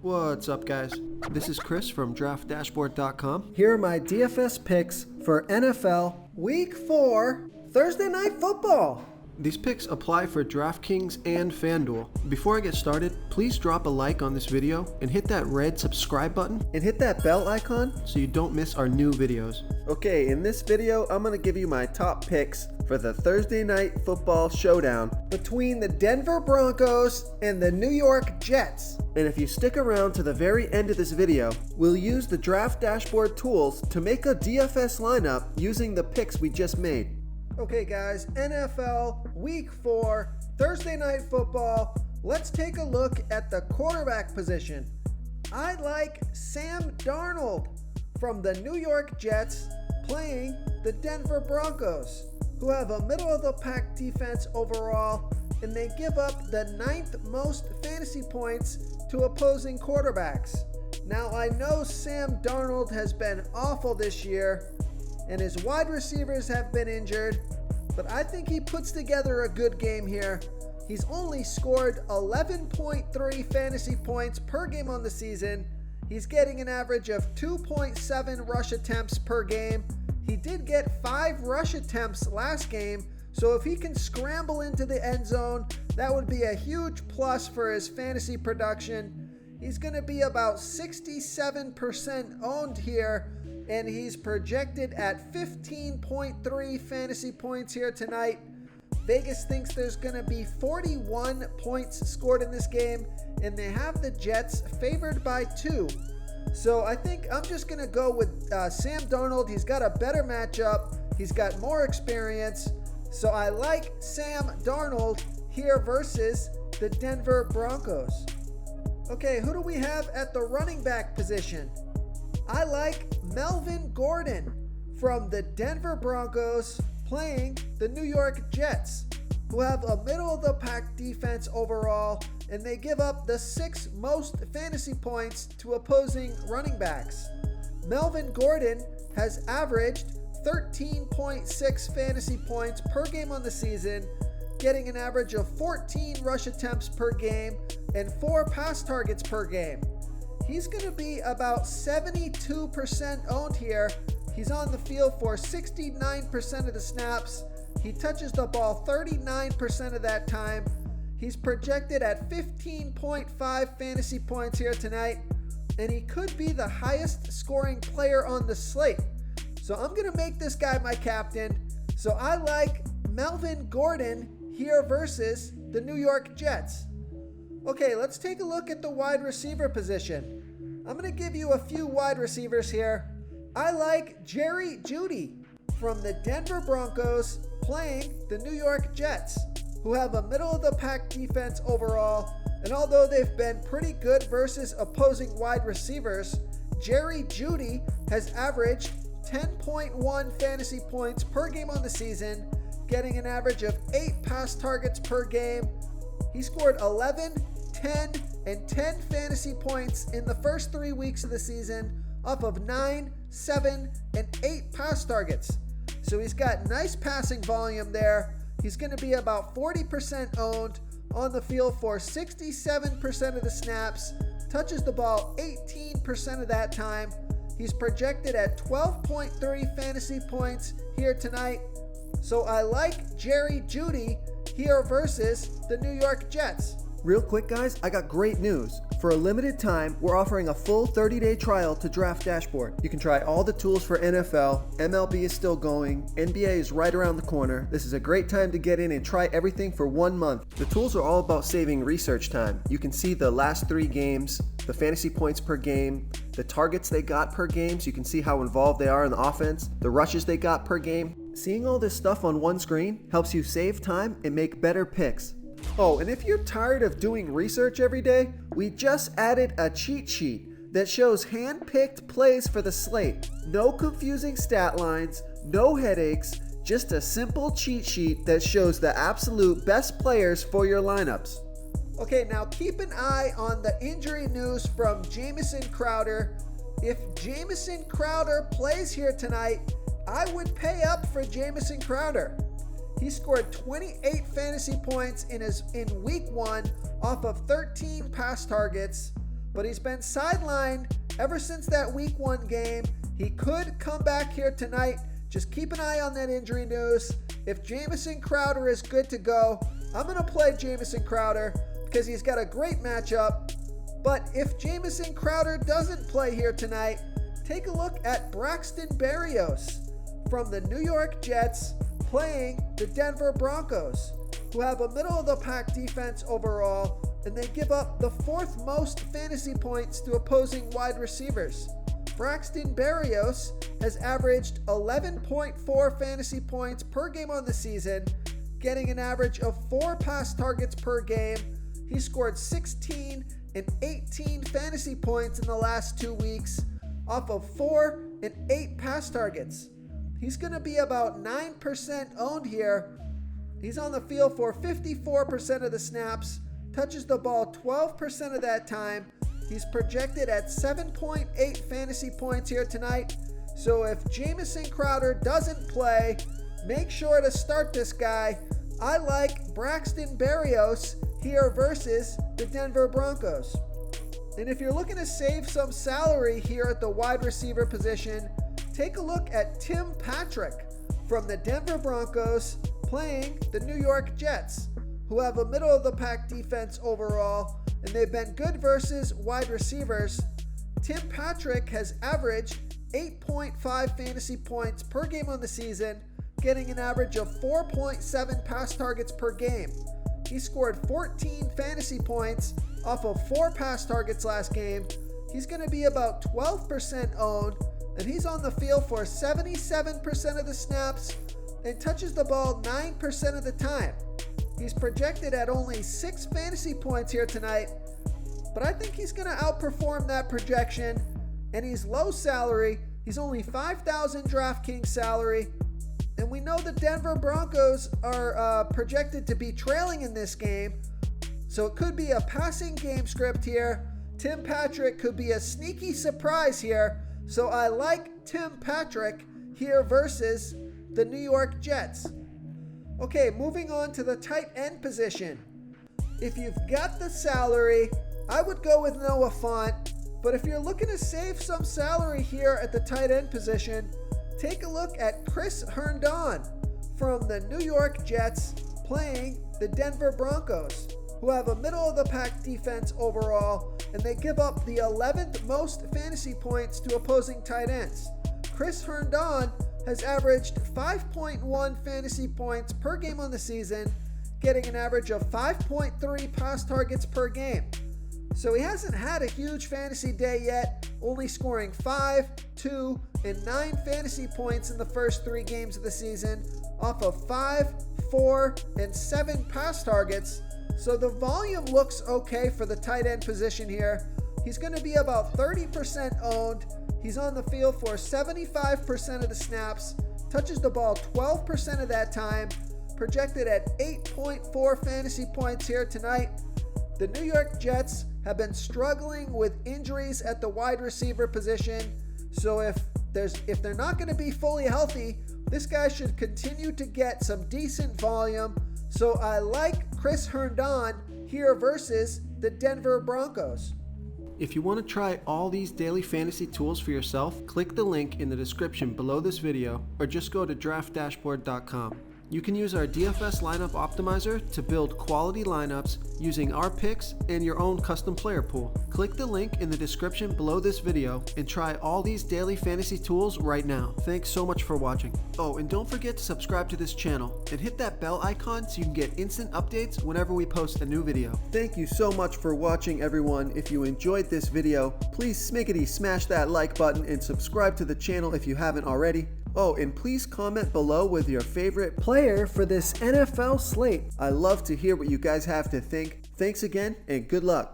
What's up, guys? This is Chris from DraftDashboard.com. Here are my DFS picks for NFL Week 4 Thursday Night Football. These picks apply for DraftKings and FanDuel. Before I get started, please drop a like on this video and hit that red subscribe button and hit that bell icon so you don't miss our new videos. Okay, in this video, I'm going to give you my top picks for the Thursday Night Football Showdown between the Denver Broncos and the New York Jets. And if you stick around to the very end of this video, we'll use the Draft Dashboard tools to make a DFS lineup using the picks we just made. Okay guys, NFL Week 4, Thursday Night Football. Let's take a look at the quarterback position. I like Sam Darnold from the New York Jets playing the Denver Broncos, who have a middle-of-the-pack defense overall, and they give up the 9th most fantasy points to opposing quarterbacks. Now, I know Sam Darnold has been awful this year, and his wide receivers have been injured, but I think he puts together a good game here. He's only scored 11.3 fantasy points per game on the season. He's getting an average of 2.7 rush attempts per game. He did get 5 rush attempts last game, so if he can scramble into the end zone, that would be a huge plus for his fantasy production. He's going to be about 67% owned here, and he's projected at 15.3 fantasy points here tonight. Vegas thinks there's going to be 41 points scored in this game, and they have the Jets favored by 2. So I think I'm just going to go with Sam Darnold. He's got a better matchup. He's got more experience. So I like Sam Darnold here versus the Denver Broncos. Okay, who do we have at the running back position? I like Melvin Gordon from the Denver Broncos playing the New York Jets, who have a middle-of-the-pack defense overall, and they give up the 6th most fantasy points to opposing running backs. Melvin Gordon has averaged 13.6 fantasy points per game on the season, getting an average of 14 rush attempts per game and 4 pass targets per game. He's going to be about 72% owned here. He's on the field for 69% of the snaps. He touches the ball 39% of that time. He's projected at 15.5 fantasy points here tonight, and he could be the highest scoring player on the slate. So I'm going to make this guy my captain. So I like Melvin Gordon here versus the New York Jets. Okay, let's take a look at the wide receiver position. I'm going to give you a few wide receivers here. I like Jerry Jeudy from the Denver Broncos playing the New York Jets, who have a middle-of-the-pack defense overall. And although they've been pretty good versus opposing wide receivers, Jerry Jeudy has averaged 10.1 fantasy points per game on the season, getting an average of 8 pass targets per game. He scored 11, 10, and 10 fantasy points in the first 3 weeks of the season off of 9, 7, and 8 pass targets. So he's got nice passing volume there. He's going to be about 40% owned, on the field for 67% of the snaps, touches the ball 18% of that time. He's projected at 12.3 fantasy points here tonight. So I like Jerry Jeudy here versus the New York Jets. Real quick, guys, I got great news. For a limited time, we're offering a full 30-day trial to Draft Dashboard. You can try all the tools for NFL, MLB is still going, NBA is right around the corner. This is a great time to get in and try everything for 1 month. The tools are all about saving research time. You can see the last 3 games, the fantasy points per game, the targets they got per game, so you can see how involved they are in the offense, the rushes they got per game. Seeing all this stuff on one screen helps you save time and make better picks. Oh, and if you're tired of doing research every day, we just added a cheat sheet that shows hand-picked plays for the slate. No confusing stat lines, no headaches, just a simple cheat sheet that shows the absolute best players for your lineups. Okay, now keep an eye on the injury news from Jamison Crowder. If Jamison Crowder plays here tonight, I would pay up for Jamison Crowder. He scored 28 fantasy points in week 1 off of 13 pass targets. but he's been sidelined ever since that week 1 game. He could come back here tonight. Just keep an eye on that injury news. If Jamison Crowder is good to go, I'm going to play Jamison Crowder because he's got a great matchup. But if Jamison Crowder doesn't play here tonight, take a look at Braxton Berrios from the New York Jets playing the Denver Broncos, who have a middle-of-the-pack defense overall, and they give up the 4th most fantasy points to opposing wide receivers. Braxton Berrios has averaged 11.4 fantasy points per game on the season, getting an average of 4 pass targets per game. He scored 16 and 18 fantasy points in the last 2 weeks off of 4 and 8 pass targets. He's going to be about 9% owned here. He's on the field for 54% of the snaps, touches the ball 12% of that time. He's projected at 7.8 fantasy points here tonight. So if Jamison Crowder doesn't play, make sure to start this guy. I like Braxton Berrios here versus the Denver Broncos. And if you're looking to save some salary here at the wide receiver position, take a look at Tim Patrick from the Denver Broncos playing the New York Jets, who have a middle-of-the-pack defense overall, and they've been good versus wide receivers. Tim Patrick has averaged 8.5 fantasy points per game on the season, getting an average of 4.7 pass targets per game. He scored 14 fantasy points off of 4 pass targets last game. He's going to be about 12% owned, and he's on the field for 77% of the snaps and touches the ball 9% of the time. He's projected at only 6 fantasy points here tonight, but I think he's going to outperform that projection, and he's low salary. He's only $5,000 DraftKings salary, and we know the Denver Broncos are projected to be trailing in this game, so it could be a passing game script here. Tim Patrick could be a sneaky surprise here, so I like Tim Patrick here versus the New York Jets. Okay, moving on to the tight end position. If you've got the salary, I would go with Noah Fant, but if you're looking to save some salary here at the tight end position, take a look at Chris Herndon from the New York Jets playing the Denver Broncos, who have a middle-of-the-pack defense overall, and they give up the 11th most fantasy points to opposing tight ends. Chris Herndon has averaged 5.1 fantasy points per game on the season, getting an average of 5.3 pass targets per game. So he hasn't had a huge fantasy day yet, only scoring 5, 2, and 9 fantasy points in the first 3 games of the season off of 5, 4, and 7 pass targets. So the volume looks okay for the tight end position here. He's going to be about 30% owned. He's on the field for 75% of the snaps, touches the ball 12% of that time, projected at 8.4 fantasy points here tonight. The New York Jets have been struggling with injuries at the wide receiver position, so if they're not going to be fully healthy, this guy should continue to get some decent volume. So I like Chris Herndon here versus the Denver Broncos. If you want to try all these daily fantasy tools for yourself, click the link in the description below this video or just go to draftdashboard.com. You can use our DFS lineup optimizer to build quality lineups using our picks and your own custom player pool. Click the link in the description below this video and try all these daily fantasy tools right now. Thanks so much for watching. Oh, and don't forget to subscribe to this channel and hit that bell icon so you can get instant updates whenever we post a new video. Thank you so much for watching, everyone. If you enjoyed this video, please smiggity smash that like button and subscribe to the channel if you haven't already. Oh, and please comment below with your favorite player for this NFL slate. I love to hear what you guys have to think. Thanks again, and good luck.